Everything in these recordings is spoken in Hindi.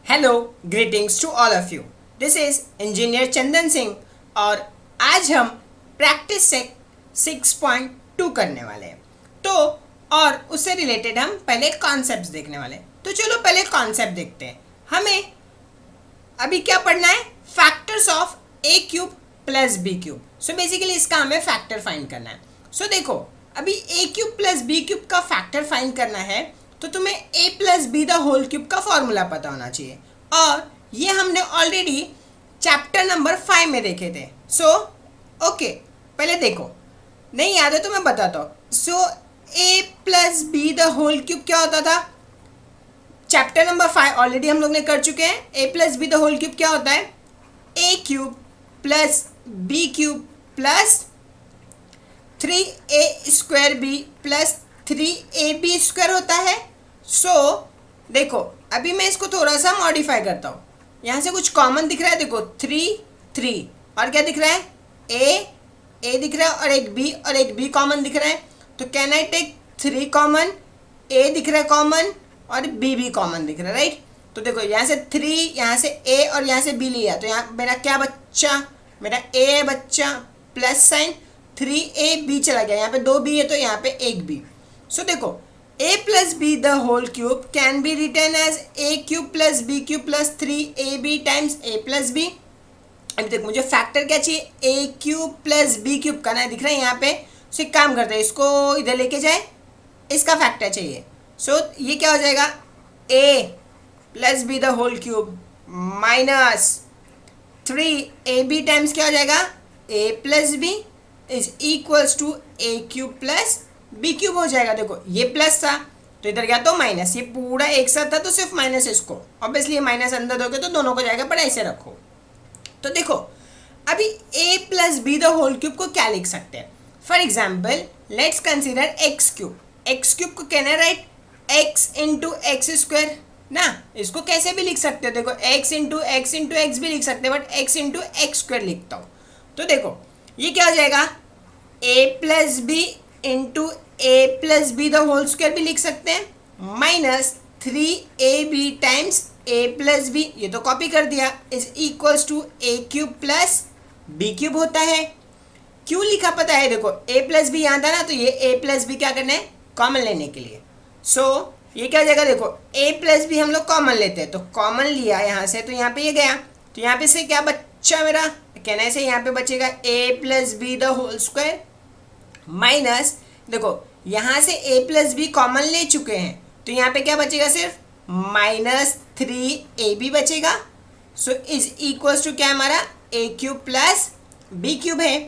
Hello, greetings to all of you. This is engineer Chandan Singh और आज हम प्रैक्टिस से 6.2 करने वाले हैं। तो और उससे रिलेटेड हम पहले कॉन्सेप्ट्स देखने वाले हैं। तो चलो पहले कॉन्सेप्ट देखते हैं। हमें अभी क्या पढ़ना है? Factors of a cube plus B cube. So basically इसका हमें फैक्टर फाइंड करना है। सो देखो, अभी a cube plus B cube का फैक्टर फाइंड करना है तो तुम्हें a plus B the whole cube का फॉर्मूला पता होना चाहिए, और ये हमने ऑलरेडी चैप्टर नंबर 5 में देखे थे। सो ओके, पहले देखो, नहीं याद है तो मैं बताता हूँ। So a plus B the whole cube क्या होता था? चैप्टर नंबर 5 ऑलरेडी हम लोग ने कर चुके हैं। A plus B the whole cube क्या होता है? A cube plus B cube plus 3a² plus 3ab² होता है। सो देखो, अभी मैं इसको थोड़ा सा मॉडिफाई करता हूँ। यहाँ से कुछ कॉमन दिख रहा है, देखो 3 और क्या दिख रहा है? ए दिख रहा है और एक बी कॉमन दिख रहा है। तो कैन आई टेक 3 कॉमन? ए दिख रहा है कॉमन और बी कॉमन दिख रहा है, राइट? तो देखो, यहाँ से 3, यहाँ से ए और यहाँ से बी लिया, तो यहाँ मेरा क्या बच्चा? मेरा ए बच्चा प्लस साइन 3ab चला गया, यहाँ पे 2b है तो यहाँ पे 1b। सो देखो, a plus B the whole cube can be return as A cube plus B cube plus 3ab times a plus B. अभी देखो, मुझे फैक्टर क्या चाहिए? A cube plus B cube का ना दिख रहा है यहाँ पे। सो एक काम करते हैं, इसको इधर लेके जाए, इसका फैक्टर चाहिए। सो ये क्या हो जाएगा? a plus B the whole cube minus 3ab times क्या हो जाएगा? a plus B is equals to A cube plus B cube हो जाएगा। देखो, ये प्लस था तो इधर गया तो माइनस, ये पूरा एक साथ था तो सिर्फ माइनस इसको, ऑब्वियसली ये माइनस अंदर दोगे तो दोनों को जाएगा, पर ऐसे रखो। तो देखो, अभी a plus B the whole cube को क्या लिख सकते हैं? For example, let's consider x cube. X cube को कहना है right, x into x square ना। इसको कैसे भी लिख सकते हो, देखो एक्स इंटू एक्स भी लिख सकते हैं, but x into x square लिखता हूँ। तो देखो, ये क्या हो जाएगा? A plus b into a plus B the whole square भी लिख सकते हैं, minus 3ab times a plus b, ये तो कॉपी कर दिया, is equals to A cube plus B cube होता है। क्यों लिखा पता है? देखो, ए प्लस बी यहाँ था ना, तो ये ए प्लस बी क्या करना है? कॉमन लेने के लिए। सो ये क्या हो जाएगा? देखो, ए प्लस बी हम लोग कॉमन लेते हैं, तो कॉमन लिया यहाँ से, तो यहाँ पे ये गया, तो यहाँ पे से क्या बच्चा मेरा? कहना से यहाँ पे बचेगा a plus B the whole square minus, देखो यहाँ से a प्लस बी कॉमन ले चुके हैं, तो यहाँ पे क्या बचेगा? सिर्फ माइनस 3ab बचेगा। सो इज इक्वल्स टू क्या हमारा? A cube plus B cube है।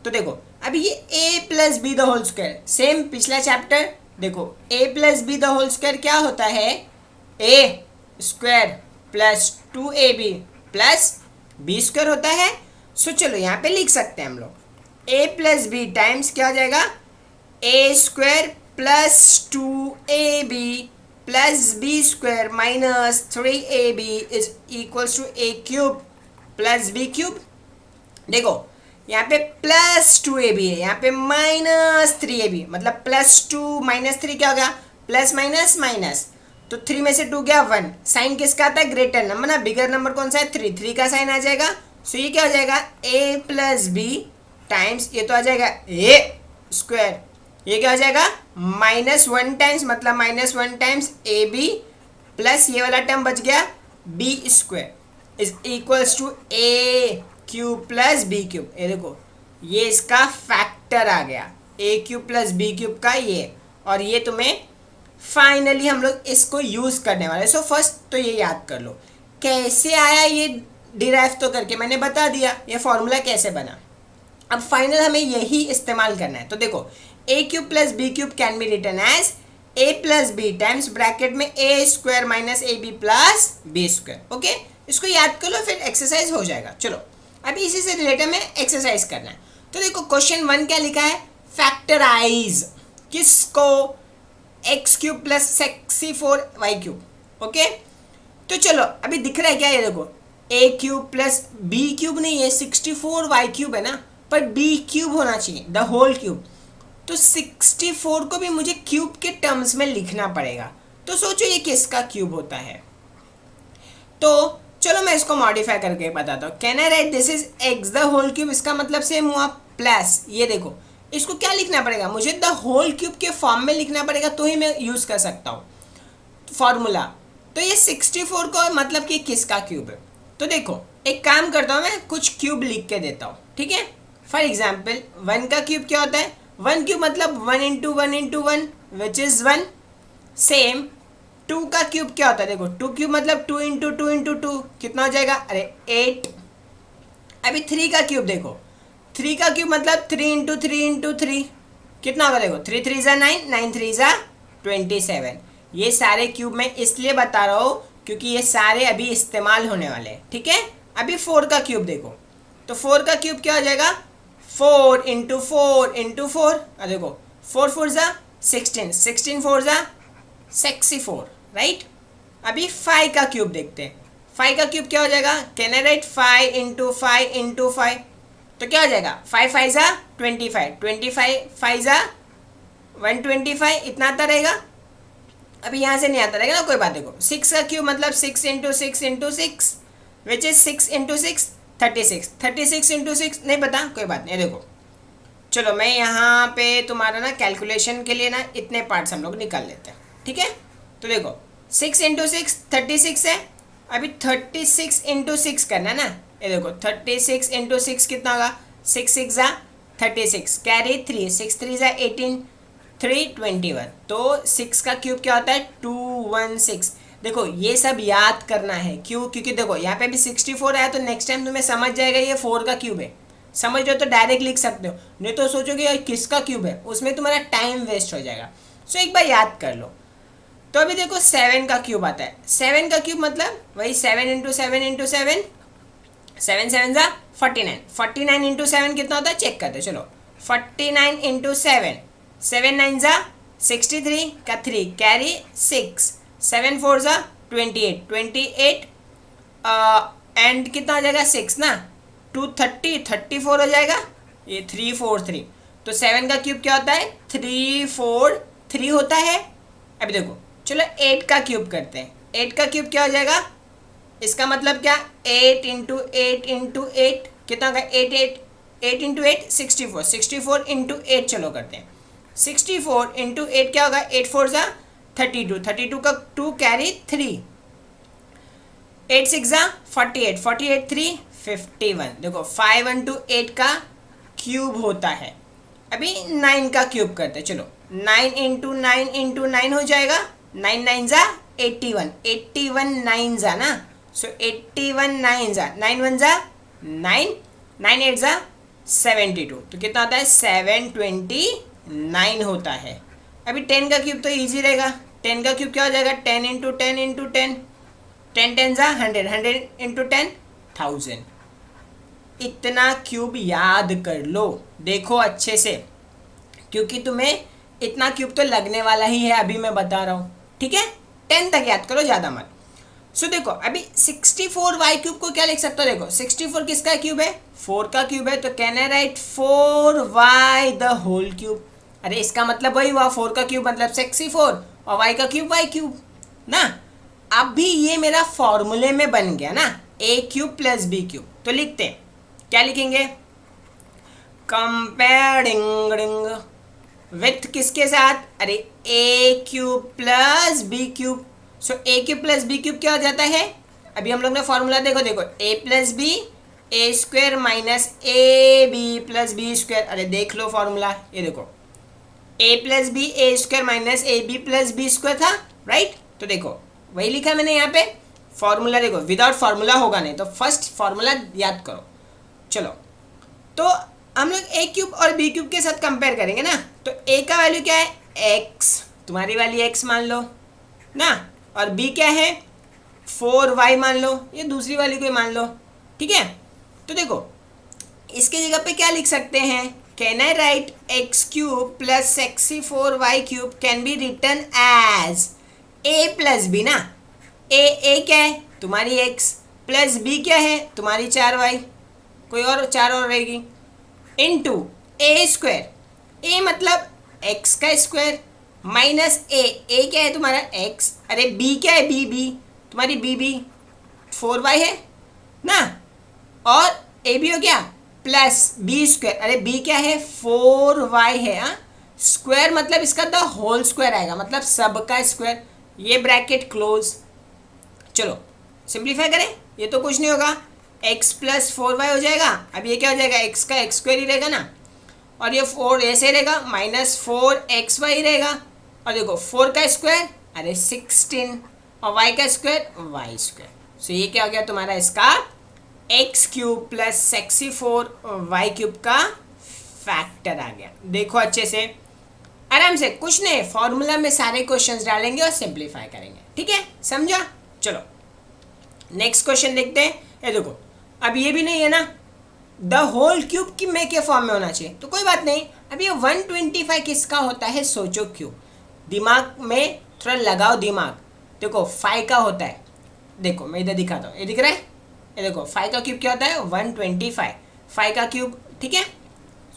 तो देखो, अभी ये a plus B the whole square, same पिछला चैप्टर, देखो a plus B the whole square क्या होता है? a square plus 2ab plus B square होता है। सो चलो यहाँ पे लिख सकते हैं हम लोग, a प्लस बी टाइम्स क्या हो जाएगा? A square plus 2ab plus B square minus 3ab is equals to A cube plus B cube. देखो, यहाँ पे प्लस 2ab है, यहाँ पे माइनस 3ab, मतलब प्लस 2 माइनस 3 क्या हो गया? प्लस माइनस माइनस, तो 3 में से 2 गया 1। साइन किसका आता है? ग्रेटर नंबर ना, बिगर नंबर कौन सा है? 3 का साइन आ जाएगा। सो ये क्या हो जाएगा? a प्लस बी टाइम्स, ये तो आ जाएगा ए स्क्वायर, ये क्या हो जाएगा? -1 टाइम्स, मतलब -1 टाइम्स ए बी प्लस ये वाला टर्म बच गया B square is equals to A cube plus B cube. ये देखो, ये इसका फैक्टर आ गया, A cube plus B cube का ये, और ये तुम्हें फाइनली हम लोग इसको यूज़ करने वाले। सो फर्स्ट तो ये याद कर लो, कैसे आया ये डिराइव तो करके मैंने बता दिया, ये फॉर्मूला कैसे बना। अब फाइनल हमें यही इस्तेमाल करना है। तो देखो, a cube plus B cube can be return as a plus b times bracket में a square minus a b plus B square. Okay, इसको याद कर लो, फिर एक्सरसाइज हो जाएगा। चलो, अभी इसी से रिलेटेड में एक्सरसाइज करना है। तो देखो, क्वेश्चन 1 क्या लिखा है? फैक्टराइज किसको? X cube plus 64y cube. Okay, तो चलो अभी दिख रहा है क्या? ये देखो, a cube plus B cube नहीं है, 64y क्यूब है ना, पर बी क्यूब होना चाहिए, द होल क्यूब। तो 64 को भी मुझे क्यूब के टर्म्स में लिखना पड़ेगा। तो सोचो ये किसका क्यूब होता है? तो चलो मैं इसको मॉडिफाई करके बताता हूँ. Can I write this is x the whole cube, इसका मतलब सेम हुआ प्लस, ये देखो इसको क्या लिखना पड़ेगा, मुझे द होल क्यूब के फॉर्म में लिखना पड़ेगा तो ही मैं यूज़ कर सकता हूँ फॉर्मूला. तो ये 64 का मतलब कि किसका क्यूब है. तो देखो एक काम करता हूँ, मैं कुछ क्यूब लिख के देता हूँ, ठीक है. फॉर एग्जाम्पल 1 का क्यूब क्या होता है, 1 क्यूब मतलब 1 into 1 into 1 which is 1. Same 2 का क्यूब क्या होता है, देखो 2 क्यूब मतलब 2 इंटू 2 इंटू 2 कितना हो जाएगा, अरे 8. अभी 3 का क्यूब देखो, 3 का क्यूब मतलब 3 इंटू 3 इंटू 3 कितना होगा, देखो 3 3 ज़ा 9, 9 3 ज़ा 27. ये सारे क्यूब मैं इसलिए बता रहा हूँ क्योंकि ये सारे अभी इस्तेमाल होने वाले हैं, ठीक है. अभी 4 का क्यूब देखो, तो 4 का क्यूब क्या हो जाएगा, 4 इंटू 4 इंटू 4. और देखो 4 4 ज़ा 16, 16 4 ज़ा 64, राइट. अभी 5 का क्यूब देखते हैं. 5 का क्यूब क्या हो जाएगा, can I right 5 into 5 into 5, तो क्या हो जाएगा 5 5 ज़ा 25, 25 5 ज़ा 125, इतना आता रहेगा. अभी यहाँ से नहीं आता रहेगा ना, कोई बात. देखो 6 का क्यूब मतलब 6 into 6 into 6 which is 6 into 6 36, 36 into 6 नहीं पता, कोई बात नहीं. देखो चलो मैं यहाँ पे तुम्हारा ना कैलकुलेशन के लिए ना इतने पार्ट्स हम लोग निकाल लेते हैं, ठीक है. तो देखो 6 इंटू 6 36 है. अभी 36 इंटू 6 करना है ना, ये देखो 36 इंटू 6 कितना होगा, 6 6 ज़ा 36, कैरी 3, 6 3 ज़ा 18, 3 21. तो 6 का क्यूब क्या होता है 216. देखो ये सब याद करना है, क्यों, क्योंकि देखो यहाँ पे भी 64 आया तो नेक्स्ट टाइम तुम्हें समझ जाएगा ये 4 का क्यूब है. समझ रहे हो तो डायरेक्ट लिख सकते हो, नहीं तो सोचोगे यार किसका क्यूब है, उसमें तुम्हारा टाइम वेस्ट हो जाएगा. सो एक बार याद कर लो. तो अभी देखो 7 का क्यूब आता है. 7 का क्यूब मतलब वही 7 इंटू 7 इंटू 7, 7 7 ज़ा 49, 49 इंटू 7 कितना होता है चेक करते चलो. 49 इंटू 7, 7 9 ज़ा 63 का 3 कैरी 6, 7 4 ज़ा 28, 28 एंड कितना हो जाएगा 6 ना, 230 34 हो जाएगा, ये 3 4 3. तो 7 का क्यूब क्या होता है 3 4 3 होता है. अभी देखो चलो 8 का क्यूब करते हैं. 8 का क्यूब क्या हो जाएगा, इसका मतलब क्या 8 इंटू 8 इंटू 8 कितना होगा 8 8 8 इंटू 8 64, 64 इंटू 8 चलो करते हैं. 64 इंटू 8 क्या होगा 8 4 ज़ा 32, 32 का 2 कैरी 3, 8 6 ज़ा 48, 48 3 51. देखो 5 इंटू 8 का क्यूब होता है. अभी 9 का क्यूब करते हैं चलो. 9 इंटू 9 इंटू 9 हो जाएगा, 9 9 ज़ा 81, 81 9 ज़ा ना, सो 81 9 ज़ा 9 1 ज़ा 9, 9 8 ज़ा 72. तो कितना होता है 729 होता है. अभी 10 का क्यूब तो इजी रहेगा. 10 का क्यूब क्या हो जाएगा 10 इंटू 10 इंटू 10, 10 10 ज़ा 100, 100 इंटू 10 1000. इतना क्यूब याद कर लो, देखो अच्छे से, क्योंकि तुम्हें इतना क्यूब तो लगने वाला ही है, अभी मैं बता रहा हूँ, ठीक है. 10 तक याद करो, ज़्यादा मत. सो देखो अभी 64y क्यूब को क्या लिख सकते हो, देखो 64 किसका क्यूब है 4 का क्यूब है. तो can I write 4y the whole cube. अरे इसका मतलब वही हुआ 4 का क्यूब मतलब 64 और y का क्यूब y क्यूब ना. अभी ये मेरा फॉर्मूले में बन गया ना, a cube plus b cube. तो लिखते हैं, क्या लिखेंगे, कंपेयरिंग विथ किसके साथ, अरे a cube plus b cube. So a cube plus b cube क्या हो जाता है, अभी हम लोग ने फॉर्मूला देखो देखो a plus b a square minus a b plus B square. अरे देख लो फॉर्मूला, ये देखो a plus b a square minus a b plus B square था, राइट. तो देखो वही लिखा मैंने यहाँ पे फॉर्मूला. देखो विदाउट फार्मूला होगा नहीं, तो फर्स्ट फार्मूला याद करो. चलो तो हम लोग a क्यूब और b क्यूब के साथ कंपेयर करेंगे ना. तो a का वैल्यू क्या है x, तुम्हारी वाली x मान लो ना, और b क्या है 4y मान लो, ये दूसरी वाली कोई मान लो, ठीक है. तो देखो इसके जगह पे क्या लिख सकते हैं, can I write x cube plus 64y cube can be return as a plus b ना. a क्या है तुम्हारी x प्लस b क्या है तुम्हारी 4y, कोई और 4 और रहेगी, इनटू a स्क्वायर. a मतलब x का स्क्वायर माइनस a क्या है तुम्हारा x, अरे b क्या है b तुम्हारी b 4y है ना, और ए बी हो गया प्लस बी स्क्वायर, अरे बी क्या है 4y है, हाँ स्क्वायर मतलब इसका द होल स्क्वायर आएगा, मतलब सब का स्क्वायर, ये ब्रैकेट क्लोज। चलो सिंप्लीफाई करें, ये तो कुछ नहीं होगा, x प्लस 4y हो जाएगा, अब ये क्या हो जाएगा x का x स्क्वायर ही रहेगा ना, और ये 4 ऐसे रहेगा माइनस 4xy रहेगा, और देखो 4 का स्क्वायर अरे 16 और y का स्क्वायर y स्क्वायर, सो ये क्या हो गया तुम्हारा इसका x cube plus 64 y cube का फैक्टर आ गया। देखो अच्छे से आराम से, कुछ नहीं, फॉर्मूला में सारे क्वेश्चंस डालेंगे और सिंप्लीफाई करेंगे, ठीक है, समझा। चलो नेक्स्ट क्वेश्चन देखते हैं। ये देखो अब ये भी नहीं है ना, द होल क्यूब की में के फॉर्म में होना चाहिए, तो कोई बात नहीं। अब ये 125 किसका होता है, सोचो क्यों, दिमाग में थोड़ा लगाओ दिमाग। देखो 5 का होता है, देखो मैं इधर दिखाता हूँ, ये दिख रहा है, ये देखो 5 का क्यूब क्या होता है 125, 5 का क्यूब, ठीक है।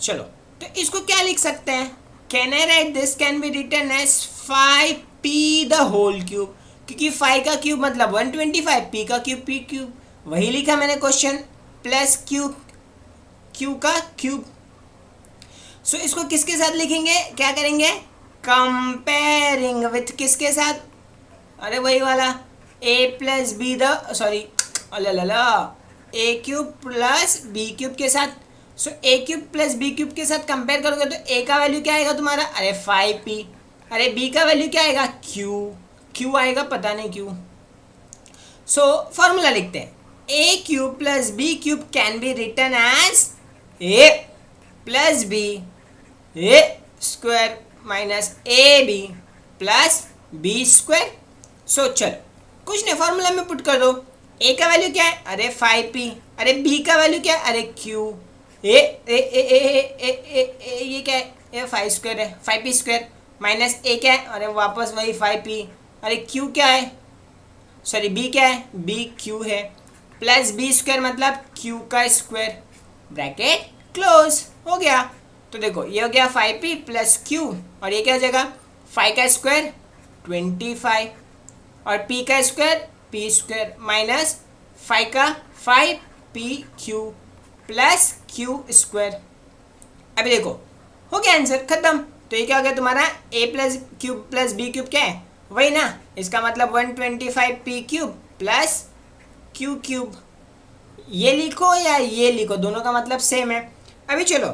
चलो तो इसको क्या लिख सकते हैं, can I write this can be written as 5p the whole cube, क्योंकि 5 का क्यूब मतलब 125, p का क्यूब p क्यूब, वही लिखा मैंने क्वेश्चन, प्लस क्यूब q का क्यूब। सो इसको किसके साथ लिखेंगे, क्या करेंगे, कंपेयरिंग विथ किसके साथ, अरे वही वाला a plus B the sorry अल्लाह a cube plus B cube के साथ। So a cube plus B cube के साथ कंपेयर करोगे तो ए का वैल्यू क्या आएगा तुम्हारा, अरे 5p, अरे बी का वैल्यू क्या आएगा क्यू आएगा, पता नहीं क्यों। सो फॉर्मूला लिखते हैं, a cube plus B cube can be written as a plus b a square minus a b plus B square. So चलो कुछ नहीं, फॉर्मूला में पुट कर दो, ए का वैल्यू क्या है, अरे 5p, अरे बी का वैल्यू क्या है, अरे क्यू, ये क्या है, ये 5 स्क्वायर है, 5p स्क्वायर माइनस ए क्या है, अरे वापस वही 5p, अरे क्यू क्या है, सॉरी बी क्या है, बी क्यू है, प्लस बी स्क्वायर मतलब क्यू का स्क्वायर, ब्रैकेट क्लोज हो गया। तो देखो ये हो गया 5p प्लस क्यू, और ये क्या हो जाएगा 5 का स्क्वायर 25 और p का स्क्वायर p स्क्वायर माइनस 5 का 5p Q plus Q square. अभी देखो हो गया आंसर खत्म। तो ये क्या हो गया तुम्हारा a plus cube plus B cube, क्या है वही ना, इसका मतलब 125p cube plus Q cube, ये लिखो या ये लिखो, दोनों का मतलब सेम है। अभी चलो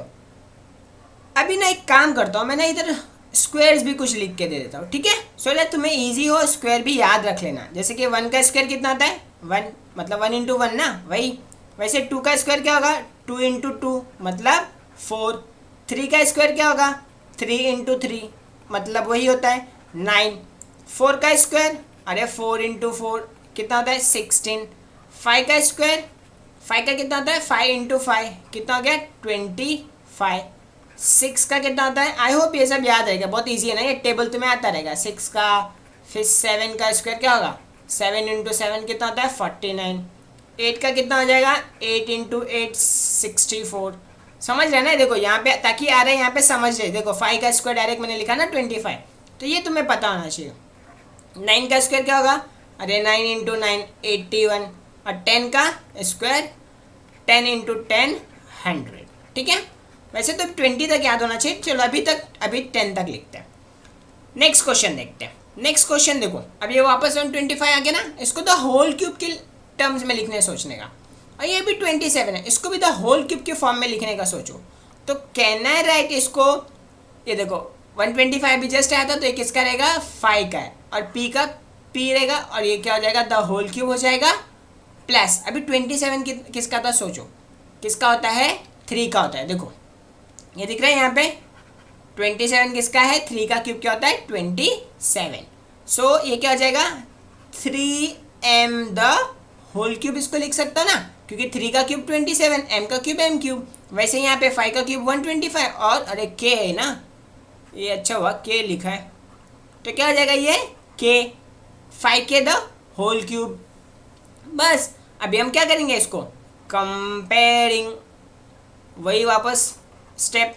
अभी ना एक काम करता हूँ, मैं ना इधर स्क्वायर्स भी कुछ लिख के दे देता हूँ, ठीक है, सो दैट तुम्हें इजी हो, स्क्वायर भी याद रख लेना। जैसे कि 1 का स्क्वायर कितना आता है 1, मतलब 1 इंटू 1 ना, वही। वैसे 2 का स्क्वायर क्या होगा 2 इंटू 2 मतलब 4। 3 का स्क्वायर क्या होगा 3 इंटू 3 मतलब वही होता है 9। 4 का स्क्वायर अरे 4 इंटू 4 कितना होता है 16। 5 का स्क्वायर 5 का कितना होता है 5 इंटू 5 कितना हो गया 25। 6 का कितना होता है, आई होप ये सब याद रहेगा, बहुत इजी है ना, ये टेबल तुम्हें आता रहेगा। 6 का, फिर 7 का स्क्वायर क्या होगा 7 इंटू 7 कितना होता है 49। 8 का कितना हो जाएगा 8 इंटू 8 64। समझ रहे ना, देखो यहाँ पे ताकि आ रहा है यहाँ पे समझ रहे, देखो 5 का स्क्वायर डायरेक्ट मैंने लिखा ना 25, तो ये तुम्हें पता होना चाहिए। 9 का स्क्वायर क्या होगा, अरे 9 इंटू 9 81, और 10 का स्क्वायर 10 इंटू 10 100, ठीक है। वैसे तो 20 तक याद होना चाहिए, चलो अभी 10 तक लिखते हैं। नेक्स्ट क्वेश्चन देखते हैं। नेक्स्ट क्वेश्चन देखो, अब ये वापस 125 आ गया ना, इसको द होल क्यूब के टर्म्स में लिखने सोचने का, और ये भी 27 है, इसको भी द होल क्यूब के फॉर्म में लिखने का सोचो। तो कैन आई राइट इसको, ये देखो 125 भी जस्ट आया था, तो ये किसका रहेगा 5 का है, और p का p रहेगा, और ये क्या हो जाएगा द होल क्यूब हो जाएगा, प्लस अभी 27 किसका था सोचो, किसका होता है 3 का होता है। देखो ये दिख रहा है यहाँ पे 27 किसका है, 3 का क्यूब क्या होता है 27। सो ये क्या हो जाएगा 3m द होल क्यूब, इसको लिख सकता ना, क्योंकि 3 का क्यूब 27, m का क्यूब m क्यूब। वैसे यहाँ पे 5 का क्यूब 125, और अरे k है ना, ये अच्छा हुआ k लिखा है, तो क्या हो जाएगा ये k 5k the whole cube. बस अभी हम क्या करेंगे इसको कंपेयरिंग, वही वापस स्टेप,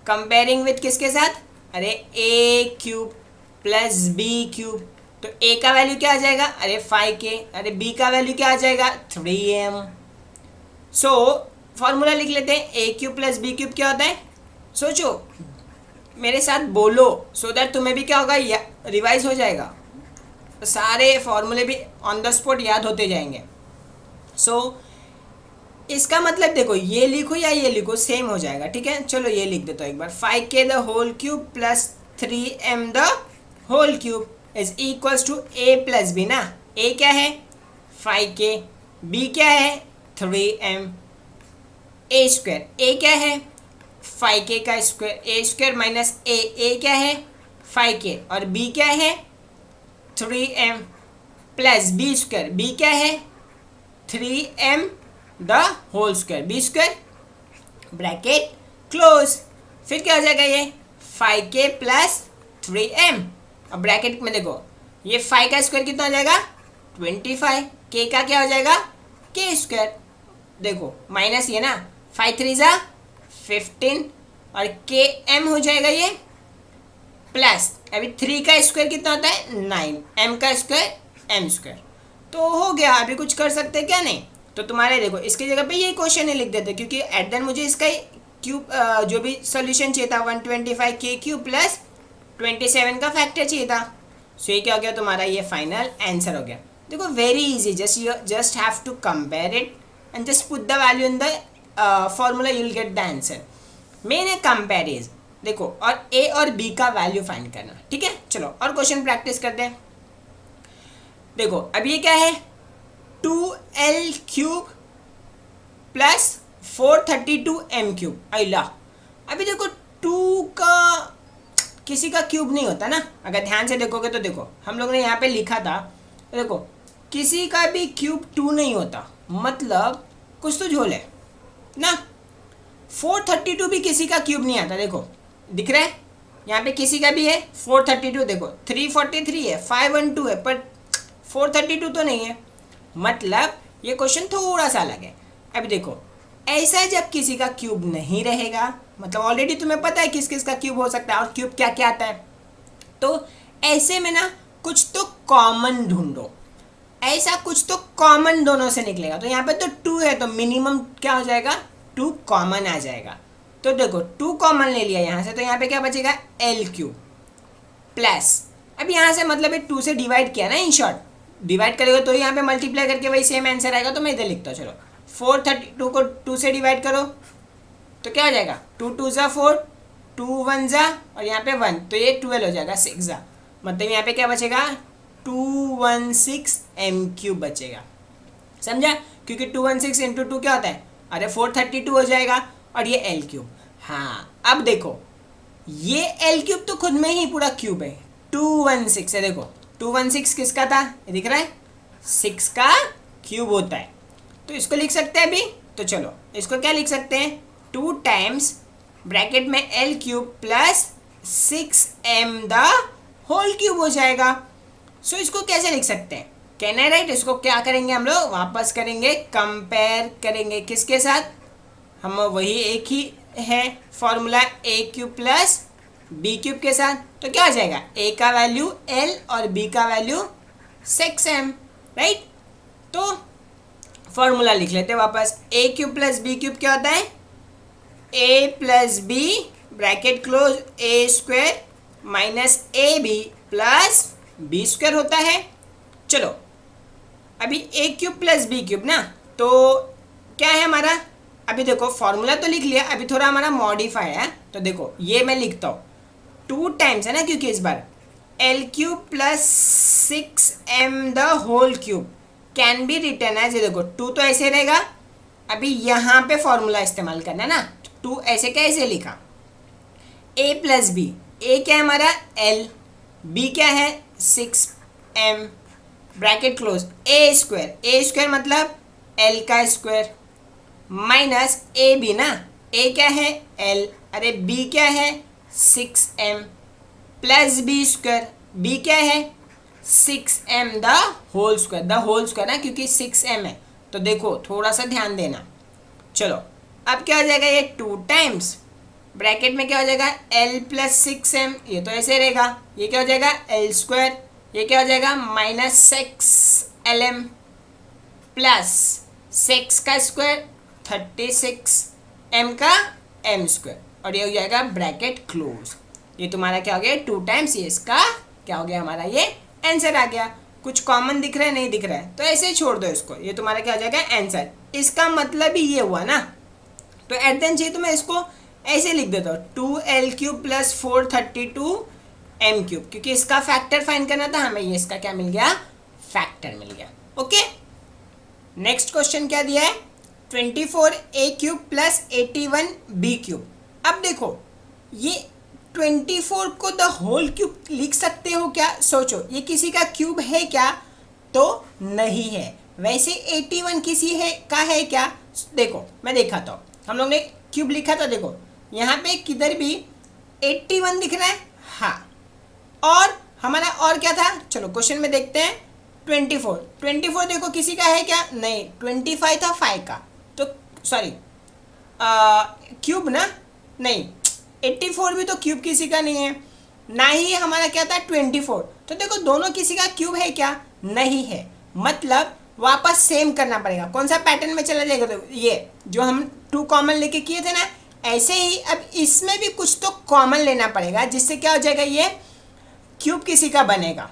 कंपेयरिंग विथ किसके साथ, अरे a cube plus b cube, तो ए का वैल्यू क्या आ जाएगा, अरे 5k, अरे बी का वैल्यू क्या आ जाएगा 3m। सो फॉर्मूला लिख लेते हैं, a cube plus B cube क्या होता है, सोचो मेरे साथ बोलो, सो दैट तुम्हें भी क्या होगा, रिवाइज हो जाएगा, तो सारे फॉर्मूले भी ऑन द स्पॉट याद होते जाएंगे। सो इसका मतलब देखो ये लिखो या ये लिखो सेम हो जाएगा, ठीक है। चलो ये लिख देता हूँ एक बार, 5k the whole cube plus 3m the whole cube is equals to a plus b ना। a क्या है 5k, b क्या है 3m, a स्क्वायर, a क्या है 5k का square, a square minus a क्या है 5k और b क्या है 3m plus b square, b क्या है 3m the whole square, b square bracket close. फिर क्या हो जाएगा ये 5k प्लस 3m, अब ब्रैकेट में देखो ये 5 का स्क्वायर कितना हो जाएगा 25, k का क्या हो जाएगा k स्क्वायर, देखो माइनस ये ना 5 3 जा 15 और km हो जाएगा ये प्लस, अभी 3 का स्क्वायर कितना होता है 9, m का स्क्वायर m स्क्वायर। तो हो गया, अभी कुछ कर सकते हैं क्या, नहीं। तो तुम्हारे देखो इसकी जगह पे ये क्वेश्चन ही लिख देते, क्योंकि एट देन मुझे इसका क्यूब जो भी सोल्यूशन चाहिए था 125k क्यूब प्लस 27 का फैक्टर चाहिए था। सो ये क्या हो गया तुम्हारा, ये फाइनल आंसर हो गया। देखो very easy, just have to compare it and just put the value in the formula, you will get the answer. Main है कंपेरिज, देखो और a और b का वैल्यू फाइंड करना, ठीक है। चलो और क्वेश्चन प्रैक्टिस करते हैं। देखो अब ये क्या है 2l cube plus 432m cube, Allah अभी देखो 2 का किसी का क्यूब नहीं होता ना, अगर ध्यान से देखोगे तो देखो हम लोग ने यहाँ पे लिखा था, देखो किसी का भी क्यूब 2 नहीं होता, मतलब कुछ तो झोल है ना। 432 भी किसी का क्यूब नहीं आता, देखो दिख रहा है यहाँ पे किसी का भी है 432, देखो 343 है 512 है पर 432 तो नहीं है, मतलब ये क्वेश्चन थोड़ा सा अलग है। अभी देखो ऐसा जब किसी का क्यूब नहीं रहेगा, मतलब ऑलरेडी तुम्हें पता है किस किस का क्यूब हो सकता है और क्यूब क्या क्या आता है, तो ऐसे में ना कुछ तो कॉमन ढूंढो, ऐसा कुछ तो कॉमन दोनों से निकलेगा। तो यहाँ पे तो 2 है तो मिनिमम क्या हो जाएगा 2 कॉमन आ जाएगा। तो देखो 2 कॉमन ले लिया यहाँ से, तो यहाँ पे क्या बचेगा l क्यूब प्लस, अब यहाँ से मतलब ये 2 से डिवाइड किया ना, इन शॉर्ट डिवाइड करेगा तो यहाँ पे मल्टीप्लाई करके वही सेम आंसर आएगा। तो मैं इधर लिखता हूँ, चलो 432 को 2 से डिवाइड करो तो क्या हो जाएगा 2 2 ज़ा 4, 2 1 ज़ा और यहाँ पे 1, तो ये 12 हो जाएगा 6 ज़ा, मतलब यहाँ पे क्या बचेगा 216 m क्यूब बचेगा, समझा। क्योंकि 216 इंटू 2 क्या होता है, अरे 432 हो जाएगा और ये l क्यूब। हाँ अब देखो ये l क्यूब तो खुद में ही पूरा क्यूब है, 216 है, देखो 216 किसका था, ये दिख रहा है 6 का क्यूब होता है, तो इसको लिख सकते हैं अभी। तो चलो इसको क्या लिख सकते हैं 2 टाइम्स ब्रैकेट में l cube plus 6m the whole cube हो जाएगा। सो इसको कैसे लिख सकते हैं, कैन आई राइट, इसको क्या करेंगे हम लोग वापस करेंगे, कंपेयर करेंगे किसके साथ, हम वही एक ही है formula a cube plus b cube के साथ। तो क्या हो जाएगा a का वैल्यू l और b का वैल्यू 6m, राइट। तो फॉर्मूला लिख लेते हैं वापस, a cube plus b cube क्या होता है a plus b bracket close a square minus a b plus B square होता है। चलो अभी a cube plus b cube ना, तो क्या है हमारा, अभी देखो फॉर्मूला तो लिख लिया, अभी थोड़ा हमारा मॉडिफाई है। तो देखो ये मैं लिखता हूँ 2 टाइम्स है ना, क्योंकि इस बार l cube plus 6m the whole cube can be return as, देखो 2 तो ऐसे रहेगा, अभी यहाँ पे फॉर्मूला इस्तेमाल करना ना, 2 ऐसे कैसे लिखा a प्लस बी, a क्या है हमारा l, b क्या है 6m bracket close a square मतलब l का स्क्वायर माइनस ए बी ना, a क्या है l, अरे b क्या है 6m plus b square, b क्या है 6m द होल स्क्वायर ना, क्योंकि 6m है। तो देखो थोड़ा सा ध्यान देना, चलो अब क्या हो जाएगा ये 2 टाइम्स ब्रैकेट में क्या हो जाएगा l प्लस 6m, ये तो ऐसे रहेगा, ये क्या हो जाएगा l स्क्वायर, ये क्या हो जाएगा -6lm प्लस 6 का स्क्वायर 36 m का m स्क्वायर, और ये हो जाएगा ब्रैकेट क्लोज। ये तुम्हारा क्या हो गया 2 टाइम्स, ये इसका क्या हो गया हमारा ये आंसर आ गया। कुछ कॉमन दिख रहा है नहीं दिख रहा है तो ऐसे ही छोड़ दो इसको, ये तुम्हारा क्या हो जाएगा आंसर। इसका मतलब ही ये हुआ ना, तो एट द एंड चाहिए तो मैं इसको ऐसे लिख देता हूँ 2l³ प्लस 432m³, क्योंकि इसका फैक्टर फाइंड करना था हमें, ये इसका क्या मिल गया फैक्टर मिल गया। ओके, नेक्स्ट क्वेश्चन क्या दिया है 24a³ प्लस 81b³। अब देखो ये 24 को द होल क्यूब लिख सकते हो क्या, सोचो ये किसी का क्यूब है क्या, तो नहीं है। वैसे 81 किसी है का है क्या, देखो मैं दिखाता हूँ। हम लोग ने क्यूब लिखा था, देखो यहाँ पे किधर भी 81 दिख रहा है, हाँ, और हमारा और क्या था, चलो क्वेश्चन में देखते हैं 24 देखो किसी का है क्या, नहीं 25 था 5 का, तो सॉरी क्यूब ना, नहीं 84 भी तो क्यूब किसी का नहीं है, ना ही हमारा क्या था 24, तो देखो दोनों किसी का क्यूब है क्या, नहीं है। मतलब वापस सेम करना पड़ेगा, कौन सा पैटर्न में चला जाएगा, तो ये जो हम 2 कॉमन लेके किए थे ना, ऐसे ही अब इसमें भी कुछ तो कॉमन लेना पड़ेगा, जिससे क्या हो जाएगा ये क्यूब किसी का बनेगा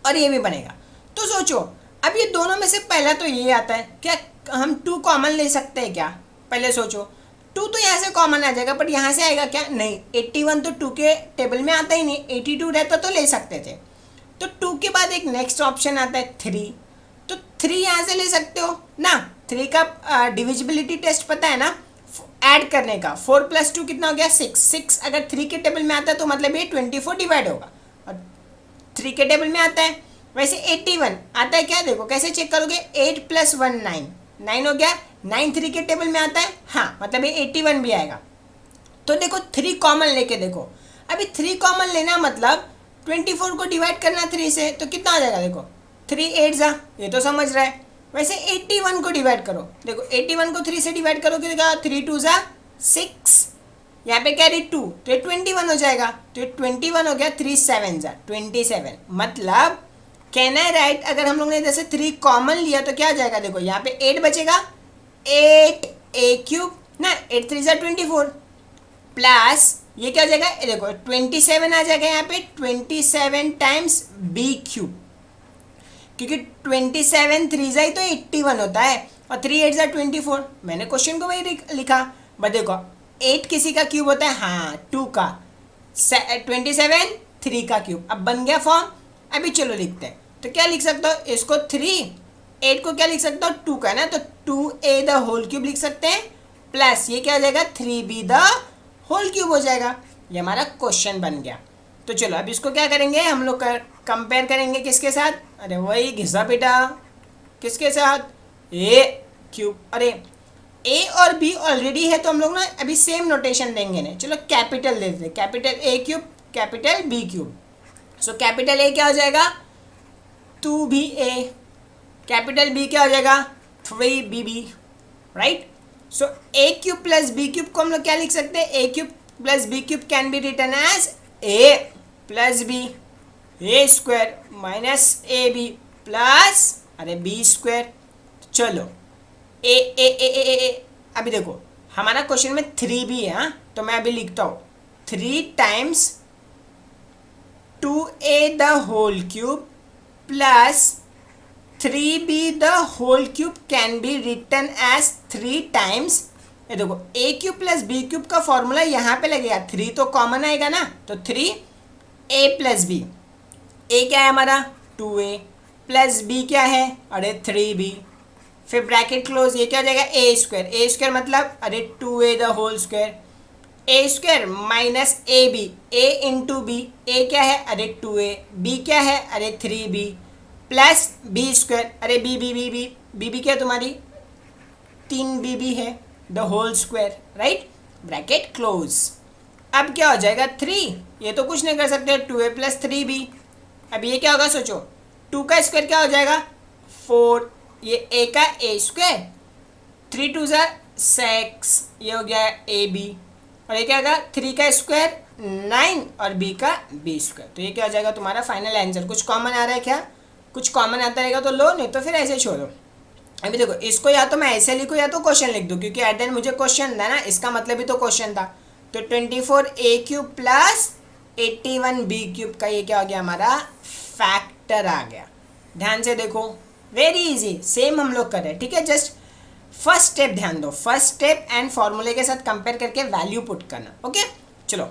और ये भी बनेगा। तो सोचो अब ये दोनों में से पहला तो ये आता है, क्या हम 2 कॉमन ले सकते हैं क्या, पहले सोचो 2 तो यहाँ से कॉमन आ जाएगा, बट यहाँ से आएगा क्या, नहीं 81 तो 2 के टेबल में आता ही नहीं, 82 रहता तो ले सकते थे। तो 2 के बाद एक नेक्स्ट ऑप्शन आता है 3, तो 3 यहाँ से ले सकते हो ना, 3 का डिविजिबिलिटी टेस्ट पता है ना, ऐड करने का, 4 + 2 कितना हो गया 6 अगर 3 के टेबल में आता है तो मतलब ये 24 डिवाइड होगा, और 3 के टेबल में आता है। वैसे 81 आता है क्या, देखो कैसे चेक करोगे, 8 + 1 9 हो गया, 9 3 के टेबल में आता है, हाँ मतलब ये 81 भी आएगा। तो देखो 3 कॉमन लेके देखो, अभी 3 कॉमन लेना मतलब 24 को डिवाइड करना 3 से, तो कितना आ जाएगा, देखो 3 8 जा, ये तो समझ रहा है। वैसे 81 को डिवाइड करो, देखो 81 को 3 से डिवाइड करो कितना, 3 2 जा 6, यहाँ पे क्या 2, तो ये 21 हो जाएगा, तो ये 21 हो गया, 3 7 जा 27। मतलब कैन आई राइट, अगर हम लोग ने जैसे 3 कॉमन लिया तो क्या आ जाएगा, देखो यहाँ पे 8 बचेगा, 8a³ ना, 8 3 जा 24 प्लस ये क्या हो जाएगा, देखो 27 आ जाएगा यहाँ पे, 27 टाइम्स b³, क्योंकि 27 3 जा ही तो 81 होता है, और 3 8 जा 24, मैंने क्वेश्चन को वही लिखा। बट देखो 8 किसी का क्यूब होता है, हाँ 2 का, 27 3 का क्यूब, अब बन गया फॉर्म। अभी चलो लिखते हैं, तो क्या लिख सकता हो इसको, 3 8 को क्या लिख सकता हो 2 का ना, तो 2a द होल क्यूब लिख सकते हैं, प्लस ये क्या हो जाएगा 3b द होल क्यूब हो जाएगा। ये हमारा क्वेश्चन बन गया। तो चलो अब इसको क्या करेंगे हम लोग, कंपेयर करेंगे किसके साथ, अरे वही घिसा बेटा, किसके साथ, a क्यूब, अरे a और b ऑलरेडी है तो हम लोग ना अभी सेम नोटेशन देंगे ना, चलो कैपिटल दे देते, capital a³ capital b³। So capital A क्या हो जाएगा 2ba, कैपिटल B क्या हो जाएगा 3bb, राइट। सो a³ प्लस b³ को हम लोग क्या लिख सकते हैं, a³ plus b³ can be written as a plus b, a² minus ab plus अरे b²। चलो ए अभी देखो हमारा क्वेश्चन में 3b है, हाँ, तो मैं अभी लिखता हूँ 3 times 2a the whole cube plus 3b the whole cube can be written as 3 times, ये देखो a³ प्लस b³ का फॉर्मूला यहाँ पे लगेगा, 3 तो कॉमन आएगा ना, तो 3a प्लस b, a क्या है हमारा 2a प्लस b क्या है अरे 3b, फिर ब्रैकेट क्लोज, ये क्या हो जाएगा a² मतलब अरे 2a the whole square, a² minus ab, a into b, a क्या है अरे 2a, b क्या है अरे 3b प्लस b², अरे b क्या तुम्हारी 3bb है the whole square, right, bracket close. अब क्या हो जाएगा 3, ये तो कुछ नहीं कर सकते, 2a प्लस 3b। अब ये क्या होगा सोचो, 2 का स्क्वायर क्या हो जाएगा 4, ये a का a², 3 2 जा 6, ये हो गया ab, और ये क्या होगा 3 का स्क्वायर 9 और b का b स्क्वायर। तो ये क्या हो जाएगा तुम्हारा फाइनल आंसर। कुछ कॉमन आ रहा है क्या? कुछ कॉमन आता रहेगा तो लो, नहीं तो फिर ऐसे छोड़ो। अभी देखो इसको या तो मैं ऐसे लिखूँ या तो क्वेश्चन लिख दूँ, क्योंकि एट देन मुझे क्वेश्चन था ना, इसका मतलब ही तो क्वेश्चन था। तो 24a³ प्लस 81b³ का ये क्या हो गया हमारा फैक्टर आ गया। ध्यान से देखो, वेरी इजी, सेम हम लोग कर रहे हैं, ठीक है। जस्ट फर्स्ट स्टेप ध्यान दो, फर्स्ट स्टेप एंड फॉर्मूले के साथ कंपेयर करके वैल्यू पुट करना। ओके चलो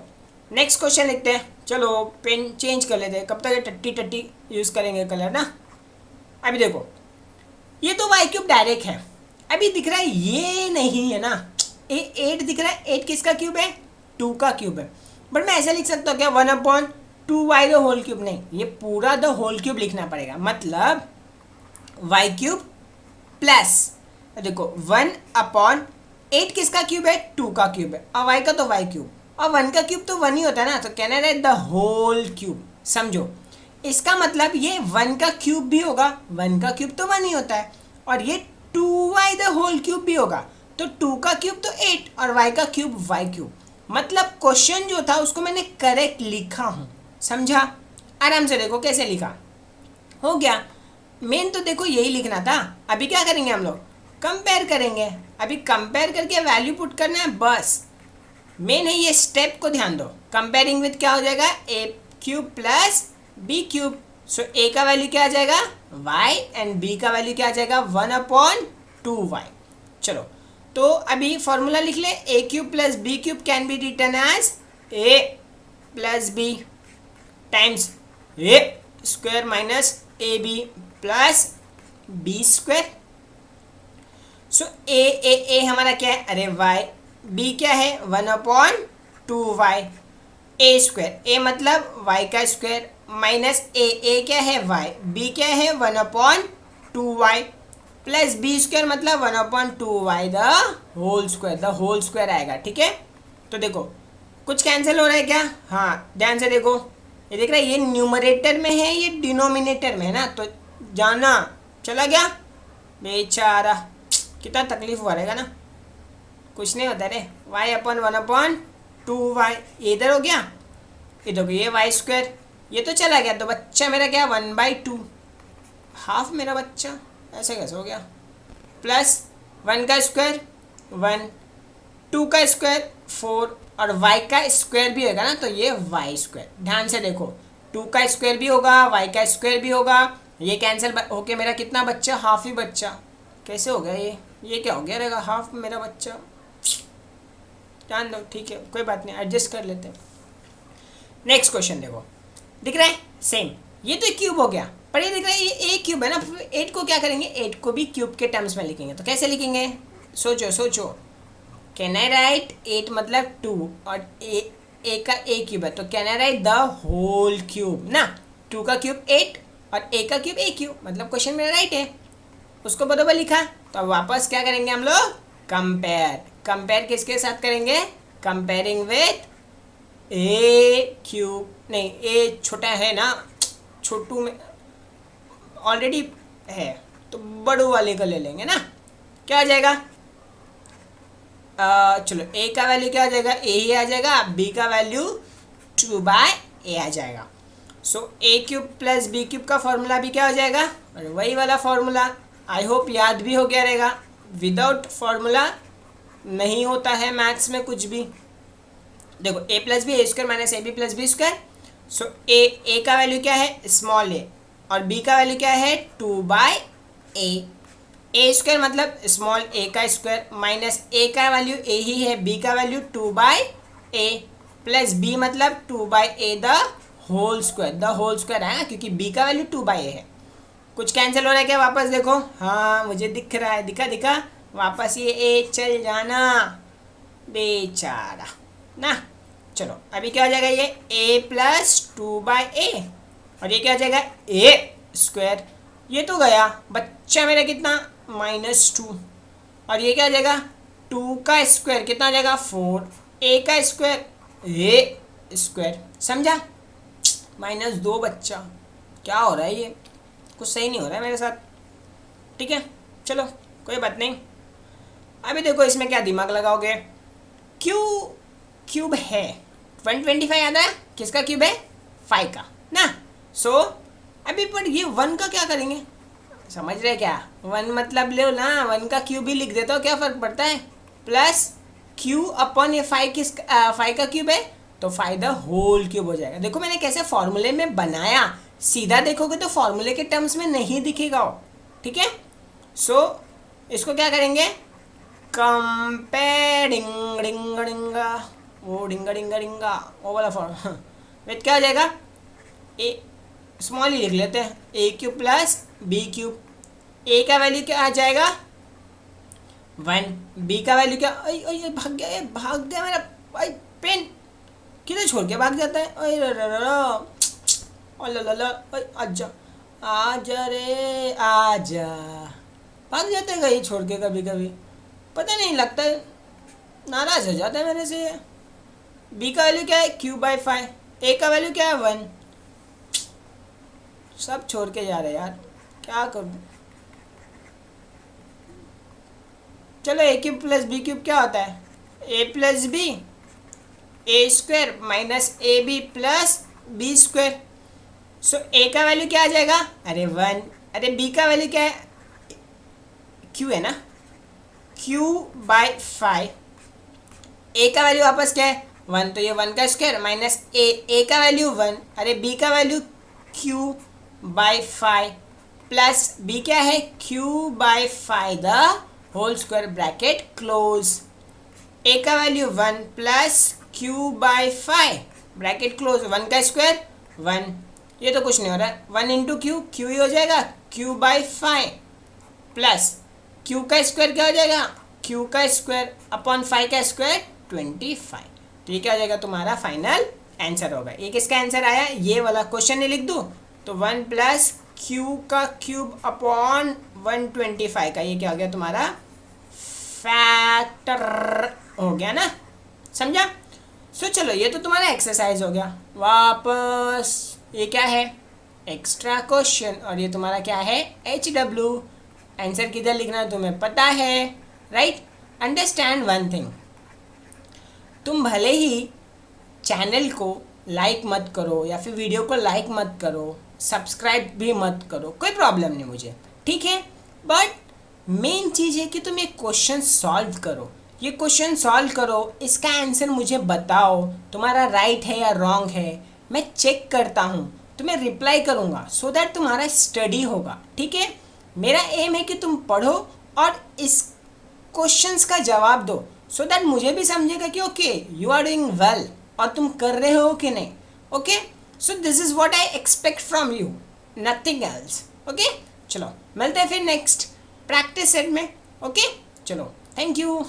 नेक्स्ट क्वेश्चन लिखते हैं। चलो पेन चेंज कर लेते हैं, कब तक ये टट्टी टट्टी यूज़ करेंगे कलर ना। अभी देखो ये तो y³ डायरेक्ट है, अभी दिख रहा है ये नहीं है ना, ये 8 दिख रहा है। 8 किसका क्यूब है? 2 का क्यूब है। बट मैं ऐसा लिख सकता हूँ क्या 1/2y द होल क्यूब? नहीं, ये पूरा द होल क्यूब लिखना पड़ेगा। मतलब y³ प्लस देखो 1/8 किसका क्यूब है? 2 का क्यूब है, और y का तो y³, और 1 का क्यूब तो 1 ही होता है ना, तो can I write the whole cube. समझो इसका मतलब ये 1 का क्यूब भी होगा, 1 का क्यूब तो 1 ही होता है, और ये 2y द होल क्यूब भी होगा, तो 2 का क्यूब तो 8 और y का क्यूब y³। मतलब क्वेश्चन जो था उसको मैंने करेक्ट लिखा हूँ, समझा? आराम से देखो कैसे लिखा, हो गया। मेन तो देखो यही लिखना था। अभी क्या करेंगे हम लोग? कंपेयर करेंगे। अभी कंपेयर करके वैल्यू पुट करना है बस। मेन है ये स्टेप को ध्यान दो। कंपेयरिंग विथ क्या हो जाएगा? a³ plus b³। So a का वैल्यू क्या आ जाएगा? y, एंड b का वैल्यू क्या आ जाएगा? 1/2y। चलो तो अभी फॉर्मूला लिख ले, a³ plus b³ can be written as a plus b times a square minus ab plus b square. So a हमारा क्या है? अरे y, b क्या है? 1/2y, a स्क्वायर, a मतलब y का स्क्वायर माइनस a क्या है? y, b क्या है? 1/2y प्लस b स्क्वायर मतलब 1/2y the whole square. The whole square आएगा, ठीक है। तो देखो कुछ कैंसिल हो रहा है क्या? हाँ ध्यान से देखो, ये देख रहा है ये न्यूमरेटर में है, ये डिनोमिनेटर में है ना, तो जाना चला गया बेचारा, कितना तकलीफ हुआ रहेगा ना। कुछ नहीं होता रे, y/1/2y ये इधर हो गया, इधर हो गया ये y स्क्वायर, ये तो चला गया, तो बच्चा मेरा क्या 1/2, हाफ मेरा बच्चा, ऐसे कैसे हो गया? प्लस 1 का स्क्वायर 1, 2 का स्क्वायर 4, और y का स्क्वायर भी होगा ना, तो ये y स्क्वायर। ध्यान से देखो 2 का स्क्वायर भी होगा, y का स्क्वायर भी होगा, ये कैंसिल होके मेरा कितना बच्चा? हाफ ही बच्चा। कैसे हो गया ये क्या हो गया रहेगा? हाफ मेरा बच्चा, जान दो, ठीक है कोई बात नहीं, एडजस्ट कर लेते हैं। नेक्स्ट क्वेश्चन देखो, दिख रहा है सेम, ये तो क्यूब हो गया, पर ये दिख रहा है ये ए क्यूब है ना। 8 को क्या करेंगे? 8 को भी क्यूब के टर्म्स में लिखेंगे, तो कैसे लिखेंगे? सोचो सोचो, कैन आई राइट 8 मतलब 2 और ए का ए क्यूब है, तो can I write the whole cube ना। 2 का क्यूब 8 और ए का क्यूब ए क्यूब, मतलब क्वेश्चन मेरा राइट है, उसको बराबर लिखा। तो अब वापस क्या करेंगे हम लोग? कंपेयर। कंपेयर किसके साथ करेंगे? कंपेयरिंग विथ ए क्यूब, नहीं ए छोटा है ना, छोटू में ऑलरेडी है, तो बड़ू वाले का ले लेंगे ना। क्या आ जाएगा? चलो ए का वैल्यू क्या आ जाएगा? ए ही आ जाएगा। बी का वैल्यू 2/a आ जाएगा। सो a³ प्लस b³ का फॉर्मूला भी क्या हो जाएगा? और वही वाला फॉर्मूला, आई होप याद भी हो गया रहेगा। विदाउट फॉर्मूला नहीं होता है मैथ्स में कुछ भी। देखो a plus b a square minus ab plus B square. So a का वैल्यू क्या है? स्मॉल a, और b का वैल्यू क्या है? 2/a। a स्क्वायर मतलब स्मॉल a का स्क्वायर माइनस a का वैल्यू a ही है, b का वैल्यू 2/a प्लस b मतलब 2/a the whole square. The whole square है क्योंकि b का वैल्यू 2/a है। कुछ कैंसिल हो रहा है क्या? वापस देखो, हाँ मुझे दिख रहा है, दिखा दिखा, वापस ये a चल जाना बेचारा ना। चलो अभी क्या हो जाएगा? ये a प्लस 2/a, और ये क्या हो जाएगा? a स्क्वायर, ये तो गया बच्चा मेरा कितना? -2, और ये क्या हो जाएगा? 2 का स्क्वायर कितना हो जाएगा? 4, a का स्क्वायर a स्क्वायर, समझा? -2 बच्चा, क्या हो रहा है ये? कुछ सही नहीं हो रहा है मेरे साथ, ठीक है चलो कोई बात नहीं। अभी देखो इसमें क्या दिमाग लगाओगे? क्यूब है, 125 आता है, किसका क्यूब है? 5 का ना। सो अभी पर ये 1 का क्या करेंगे, समझ रहे क्या? 1 मतलब ले ना, 1 का क्यूब ही लिख देता हो, क्या फ़र्क पड़ता है? प्लस क्यू अपॉन ये 5 का क्यूब है, तो 5 द होल क्यूब हो जाएगा। देखो मैंने कैसे फॉर्मूले में बनाया, सीधा देखोगे तो फॉर्मूले के टर्म्स में नहीं दिखेगा वो, ठीक है। सो इसको क्या करेंगे, कंपेयर डिंग डिंग डिंगा, वो डिंगा डिंगा डिंगा वो वाला फॉर्म विथ क्या हो जाएगा, ए स्मॉल ही लिख लेते हैं, a cube plus B cube. ए का वैल्यू क्या आ जाएगा 1, बी का वैल्यू क्या, भाग गया मेरा भाई पेन, किधर छोड़ के भाग जाता है, आजा आजा रे आजा, भाग जाते हैं कहीं छोड़ के, कभी कभी पता नहीं लगता है, नाराज हो जाता है मेरे से। बी का वैल्यू क्या है q/5, ए का वैल्यू क्या है 1, सब छोड़ के जा रहे हैं यार, क्या करूँ। चलो a cube plus B cube क्या होता है, a plus b, a square minus a b plus B square. So a का वैल्यू क्या आ जाएगा, अरे 1, अरे बी का वैल्यू क्या है, क्यू है ना, q/5, ए का वैल्यू वापस क्या है 1, तो ये 1 का स्क्वायर माइनस ए का वैल्यू 1, अरे बी का वैल्यू q/5 प्लस बी क्या है q/5 the whole square bracket close. A का value 1 plus q/5 bracket close, 1 का स्क्वायर 1, ये तो कुछ नहीं हो रहा है, 1 इंटू क्यू ही हो जाएगा q/5 प्लस q का स्क्वायर क्या हो जाएगा, q का स्क्वायर अपॉन 5 का स्क्वायर 25। तो ये क्या हो जाएगा, तुम्हारा फाइनल आंसर होगा। ये किसका आंसर आया, ये वाला क्वेश्चन नहीं लिख दूँ तो 1 प्लस q का क्यूब अपॉन 125 का, ये क्या हो गया तुम्हारा फैक्टर हो गया ना, समझा। सो चलो ये तो तुम्हारा एक्सरसाइज हो गया। वापस ये क्या है, एक्स्ट्रा क्वेश्चन, और ये तुम्हारा क्या है HW। आंसर किधर लिखना है तुम्हें पता है, राइट। अंडरस्टैंड वन थिंग, तुम भले ही चैनल को लाइक मत करो या फिर वीडियो को लाइक मत करो, सब्सक्राइब भी मत करो, कोई प्रॉब्लम नहीं मुझे, ठीक है, बट मेन चीज़ है कि तुम ये क्वेश्चन सॉल्व करो, ये क्वेश्चन सॉल्व करो, इसका आंसर मुझे बताओ, तुम्हारा राइट है या रॉन्ग है, मैं चेक करता हूँ, तुम्हें रिप्लाई करूँगा, सो दैट तुम्हारा स्टडी होगा, ठीक है। मेरा एम है कि तुम पढ़ो और इस क्वेश्चंस का जवाब दो, सो दैट मुझे भी समझेगा कि okay you are doing well, और तुम कर रहे हो कि नहीं, okay. So this is what I expect from you, nothing else, okay. चलो मिलते हैं फिर नेक्स्ट प्रैक्टिस सेट में, ओके। चलो थैंक यू।